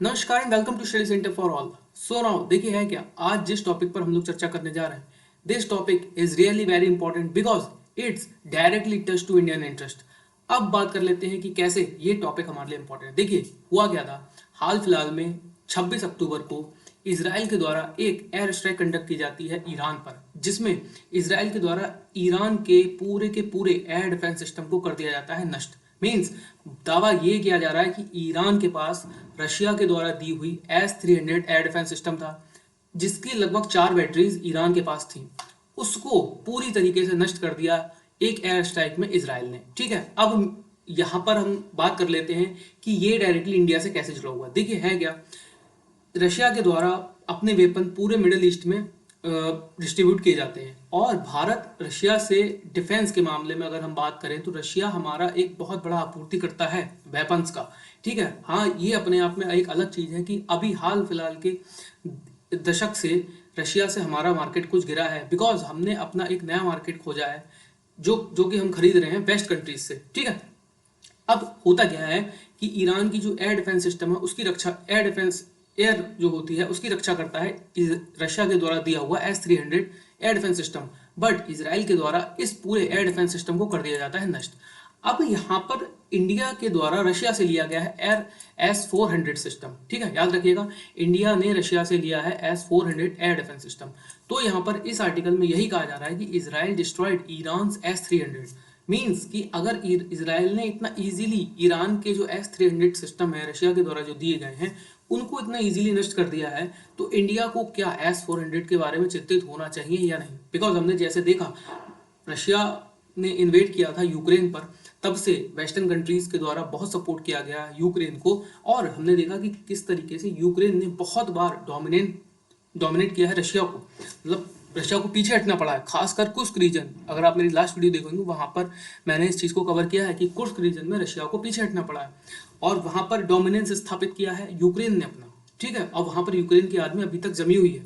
नमस्कार and welcome to study centre for all. So now देखिए है क्या, आज जिस टॉपिक पर हम लोग चर्चा करने जा रहे हैं, this topic is really very important because it's directly touch to Indian interest. अब बात कर लेते हैं कि कैसे ये टॉपिक हमारे लिए इंपॉर्टेंट है। देखिए हुआ क्या था, हाल फिलहाल में 26 अक्टूबर को इसराइल के द्वारा एक एयर स्ट्राइक कंडक्ट की जाती है ईरान पर, जिसमें इसराइल के द्वारा ईरान के पूरे एयर डिफेंस सिस्टम को कर दिया जाता है नष्ट। मीन्स दावा ये किया जा रहा है कि ईरान के पास रशिया के द्वारा दी हुई S-300 एयर डिफेंस सिस्टम था, जिसकी लगभग 4 बैटरीज ईरान के पास थी, उसको पूरी तरीके से नष्ट कर दिया एक एयर स्ट्राइक में इसराइल ने। ठीक है, अब यहाँ पर हम बात कर लेते हैं कि ये डायरेक्टली इंडिया से कैसे जुड़ा हुआ। देखिए है क्या, रशिया के द्वारा अपने वेपन पूरे मिडिल ईस्ट में डिस्ट्रीब्यूट किए जाते हैं, और भारत रशिया से डिफेंस के मामले में अगर हम बात करें तो रशिया हमारा एक बहुत बड़ा आपूर्तिकर्ता है वेपन्स का। ठीक है, हाँ ये अपने आप में एक अलग चीज़ है कि अभी हाल फिलहाल के दशक से रशिया से हमारा मार्केट कुछ गिरा है, बिकॉज हमने अपना एक नया मार्केट खोजा है जो जो कि हम खरीद रहे हैं वेस्ट कंट्रीज से। ठीक है, अब होता क्या है कि ईरान की जो एयर डिफेंस सिस्टम है उसकी रक्षा, एयर जो होती है उसकी रक्षा करता है रशिया के द्वारा दिया हुआ S-300 air defence system, but Israel के द्वारा इस पूरे एयर डिफेंस सिस्टम को कर दिया जाता है नष्ट। अब यहाँ पर इंडिया के द्वारा रशिया से लिया गया है एयर S-400 सिस्टम। ठीक है, याद रखिएगा, इंडिया ने रशिया से लिया है S-400 एयर डिफेंस सिस्टम। तो यहाँ पर इस आर्टिकल में यही कहा जा रहा है कि Israel destroyed Iran S-300। Means कि अगर इसराइल ने इतना इजीली ईरान के जो S-300 सिस्टम है रशिया के द्वारा जो दिए गए हैं उनको इतना इजीली नष्ट कर दिया है, तो इंडिया को क्या S-400 के बारे में चिंतित होना चाहिए या नहीं? बिकॉज हमने जैसे देखा, रशिया ने इन्वेड किया था यूक्रेन पर, तब से वेस्टर्न कंट्रीज के द्वारा बहुत सपोर्ट किया गया यूक्रेन को, और हमने देखा कि किस तरीके से यूक्रेन ने बहुत बार डोमिनेट किया है रशिया को, मतलब रशिया को पीछे हटना पड़ा है, खासकर कुर्स्क रीजन। अगर आप मेरी लास्ट वीडियो देखोगे वहां पर मैंने इस चीज़ को कवर किया है कि कुर्स्क रीजन में रशिया को पीछे हटना पड़ा है, और वहां पर डोमिनेंस स्थापित किया है यूक्रेन ने अपना। ठीक है, और वहां पर यूक्रेन की आर्मी अभी तक जमी हुई है।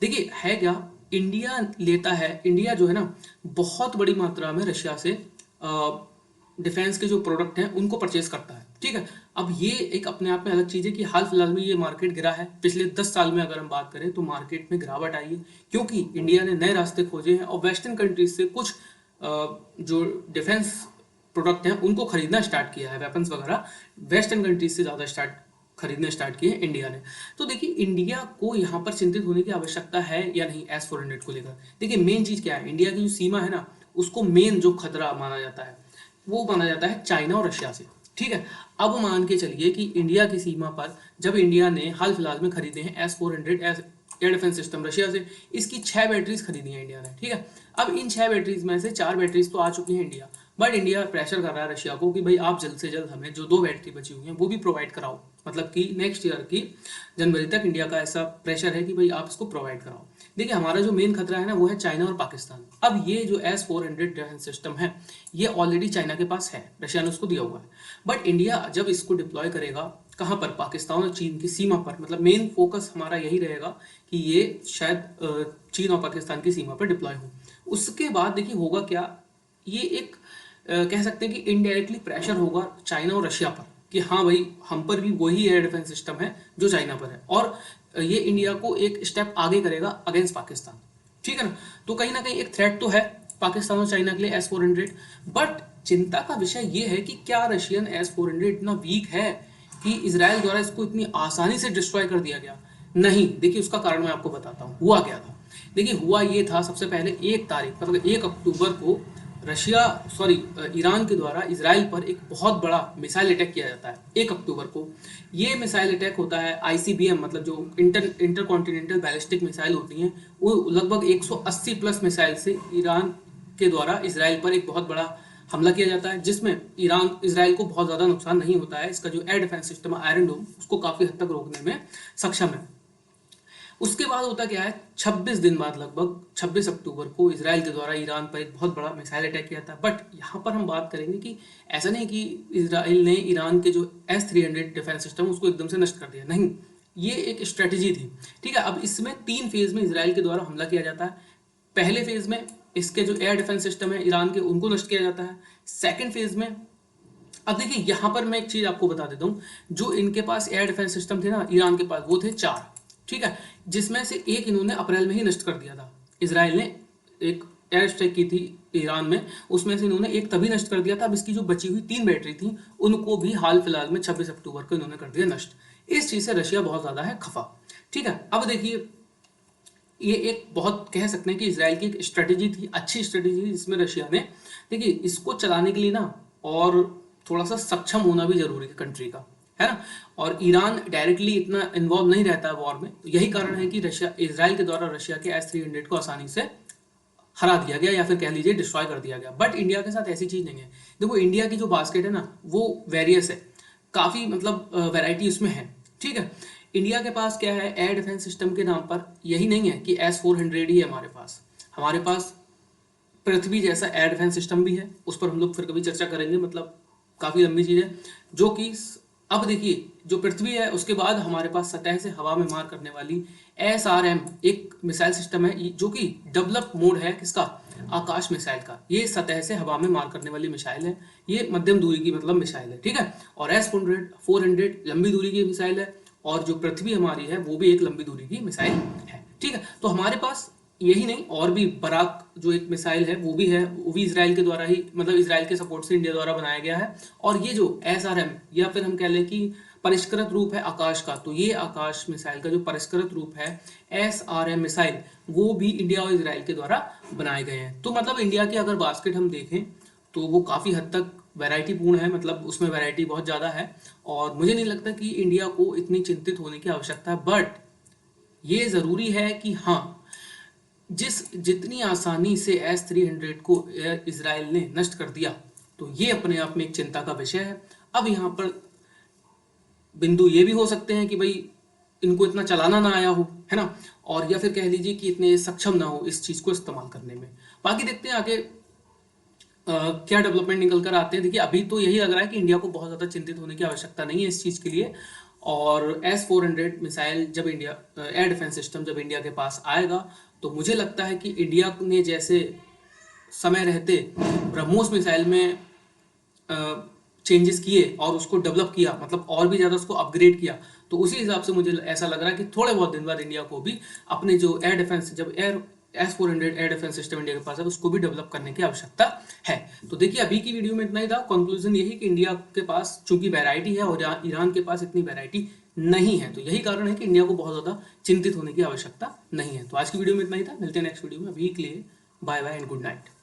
देखिए है क्या, इंडिया जो है ना, बहुत बड़ी मात्रा में रशिया से डिफेंस के जो प्रोडक्ट हैं उनको परचेज करता है। ठीक है, अब ये एक अपने आप में अलग चीज़ है कि हाल फिलहाल में ये मार्केट गिरा है। पिछले 10 साल में अगर हम बात करें तो मार्केट में गिरावट आई है, क्योंकि इंडिया ने नए रास्ते खोजे हैं और वेस्टर्न कंट्रीज से कुछ जो डिफेंस प्रोडक्ट हैं उनको खरीदना स्टार्ट किया है, वेपन्स वगैरह वेस्टर्न कंट्रीज से ज़्यादा खरीदने स्टार्ट किए हैं इंडिया ने। तो देखिए इंडिया को यहाँ पर चिंतित होने की आवश्यकता है या नहीं S-400 को लेकर? देखिए मेन चीज़ क्या है, इंडिया की जो सीमा है ना, उसको मेन जो खतरा माना जाता है वो माना जाता है चाइना और रशिया से। ठीक है, अब मान के चलिए कि इंडिया की सीमा पर जब इंडिया ने हाल फिलहाल में खरीदे हैं S-400 air defence system Russia से, इसकी 6 बैटरीज खरीदी हैं इंडिया ने। ठीक है, अब इन 6 बैटरीज में से 4 बैटरीज तो आ चुकी हैं इंडिया, बट इंडिया प्रेशर कर रहा है रशिया को कि भाई आप जल्द से जल्द हमें जो 2 बैटरी बची हुई हैं वो भी प्रोवाइड कराओ। मतलब कि नेक्स्ट ईयर की जनवरी तक इंडिया का ऐसा प्रेशर है कि भाई आप इसको प्रोवाइड कराओ। देखिए हमारा जो मेन खतरा है ना वो है चाइना और पाकिस्तान। अब ये जो S-400 डिफेंस सिस्टम है ये ऑलरेडी चाइना के पास है, रशिया ने उसको दिया हुआ है, बट इंडिया जब इसको डिप्लॉय करेगा कहाँ पर, पाकिस्तान और चीन की सीमा पर, मतलब मेन फोकस हमारा यही रहेगा कि ये शायद चीन और पाकिस्तान की सीमा पर डिप्लॉय हो। उसके बाद देखिए होगा क्या, ये एक कह सकते हैं कि इनडायरेक्टली प्रेशर होगा चाइना और रशिया पर कि हाँ भाई हम पर भी वही एयर डिफेंस सिस्टम है जो चाइना पर है, और ये इंडिया को एक स्टेप आगे करेगा अगेंस्ट पाकिस्तान। ठीक है ना कहीं एक थ्रेट तो है पाकिस्तान और चाइना के लिए S-400, बट चिंता का विषय ये है कि क्या रशियन S-400 इतना वीक है कि इसराइल द्वारा इसको इतनी आसानी से डिस्ट्रॉय कर दिया गया? नहीं, देखिए उसका कारण मैं आपको बताता हूँ हुआ क्या था। देखिए हुआ ये था, सबसे पहले 1 तारीख मतलब 1 अक्टूबर को ईरान के द्वारा इसराइल पर एक बहुत बड़ा मिसाइल अटैक किया जाता है 1 अक्टूबर को। ये मिसाइल अटैक होता है ICBM, मतलब जो इंटर कॉन्टिनेंटल बैलिस्टिक मिसाइल होती हैं, वो लगभग 180 प्लस मिसाइल से ईरान के द्वारा इसराइल पर एक बहुत बड़ा हमला किया जाता है, जिसमें इसराइल को बहुत ज़्यादा नुकसान नहीं होता है। इसका जो एयर डिफेंस सिस्टम है आयरन डोम उसको काफ़ी हद तक रोकने में सक्षम है। उसके बाद होता क्या है, 26 दिन बाद लगभग 26 अक्टूबर को इसराइल के द्वारा ईरान पर एक बहुत बड़ा मिसाइल अटैक किया था। बट यहाँ पर हम बात करेंगे कि ऐसा नहीं कि इसराइल ने ईरान के जो S-300 डिफेंस सिस्टम उसको एकदम से नष्ट कर दिया, नहीं, ये एक स्ट्रेटेजी थी। ठीक है, अब इसमें 3 फेज में इसराइल के द्वारा हमला किया जाता है। पहले फेज में इसके जो एयर डिफेंस सिस्टम है ईरान के उनको नष्ट किया जाता है। सेकेंड फेज में अब देखिए यहाँ पर मैं एक चीज आपको बता देता हूँ, जो इनके पास एयर डिफेंस सिस्टम थे ना ईरान के पास, वो थे 4, ठीक है, जिसमें से एक इन्होंने अप्रैल में ही नष्ट कर दिया था। इसराइल ने एक एयर स्ट्राइक की थी ईरान में, उसमें से इन्होंने एक तभी नष्ट कर दिया था। अब इसकी जो बची हुई 3 बैटरी थी उनको भी हाल फिलहाल में 26 अक्टूबर को इन्होंने कर दिया नष्ट। इस चीज से रशिया बहुत ज्यादा है खफा, ठीक है। अब देखिए ये एक बहुत कह सकते हैं कि इसराइल की एक स्ट्रेटेजी थी, अच्छी स्ट्रेटेजी थी, जिसमें रशिया ने, देखिए इसको चलाने के लिए ना और थोड़ा सा सक्षम होना भी जरूरी है कंट्री का, है ना। और ईरान डायरेक्टली इतना इन्वॉल्व नहीं रहता है वॉर में, तो यही कारण है कि रशिया, इसराइल के द्वारा रशिया के S-300 को आसानी से हरा दिया गया या फिर कह लीजिए डिस्ट्रॉय कर दिया गया। बट इंडिया के साथ ऐसी चीज नहीं है। देखो इंडिया की जो बास्केट है ना वो वेरियस है, काफी मतलब वैरायटी उसमें है, ठीक है। इंडिया के पास क्या है, एयर डिफेंस सिस्टम के नाम पर यही नहीं है कि S-400 ही है हमारे पास पृथ्वी जैसा एयर डिफेंस सिस्टम भी है, उस पर हम लोग फिर कभी चर्चा करेंगे, मतलब काफी लंबी चीज है। जो कि अब देखिए जो पृथ्वी है उसके बाद हमारे पास सतह से हवा में मार करने वाली SRM एक मिसाइल सिस्टम है, जो कि डेवलप मोड है किसका, आकाश मिसाइल का। ये सतह से हवा में मार करने वाली मिसाइल है, ये मध्यम दूरी की मतलब मिसाइल है, ठीक है। और S-400 लंबी दूरी की मिसाइल है, और जो पृथ्वी हमारी है वो भी एक लंबी दूरी की मिसाइल है, ठीक है। तो हमारे पास यही नहीं और भी बराक जो एक मिसाइल है वो भी है, वो भी इसराइल के द्वारा ही, मतलब इसराइल के सपोर्ट से इंडिया द्वारा बनाया गया है। और ये जो SRM या फिर हम कह लें कि परिष्कृत रूप है आकाश का, तो ये आकाश मिसाइल का जो परिष्कृत रूप है SRM मिसाइल, वो भी इंडिया और इसराइल के द्वारा बनाए गए हैं। तो मतलब इंडिया की अगर बास्केट हम देखें तो वो काफ़ी हद तक वैरायटी पूर्ण है, मतलब उसमें वैरायटी बहुत ज़्यादा है, और मुझे नहीं लगता कि इंडिया को इतनी चिंतित होने की आवश्यकता है। बट ये ज़रूरी है कि हाँ, जितनी आसानी से S-300 को इसराइल ने नष्ट कर दिया, तो ये अपने आप में एक चिंता का विषय है। अब यहाँ पर बिंदु ये भी हो सकते हैं कि भाई इनको इतना चलाना ना आया हो, है ना, और या फिर कह लीजिए कि इतने सक्षम ना हो इस चीज को इस्तेमाल करने में। बाकी देखते हैं आगे क्या डेवलपमेंट निकल कर आते हैं। देखिए अभी तो यही लग रहा है कि इंडिया को बहुत ज़्यादा चिंतित होने की आवश्यकता नहीं है इस चीज़ के लिए। और S-400 मिसाइल जब इंडिया, एयर डिफेंस सिस्टम जब इंडिया के पास आएगा, तो मुझे लगता है कि इंडिया ने जैसे समय रहते ब्रह्मोस मिसाइल में चेंजेस किए और उसको डेवलप किया, मतलब और भी ज़्यादा उसको अपग्रेड किया, तो उसी हिसाब से मुझे ऐसा लग रहा है कि थोड़े बहुत दिन बाद इंडिया को भी अपने जो एयर डिफेंस, जब S-400 air defence system India के पास है, उसको भी डेवलप करने की आवश्यकता है। तो देखिए अभी की वीडियो में इतना ही था। कंक्लूजन यही कि इंडिया के पास चूंकि वैरायटी है और ईरान के पास इतनी वैरायटी नहीं है, तो यही कारण है कि इंडिया को बहुत ज़्यादा चिंतित होने की आवश्यकता नहीं है। तो आज की वीडियो में इतना ही था, मिलते हैं नेक्स्ट वीडियो में। अभी के लिए bye bye and good night.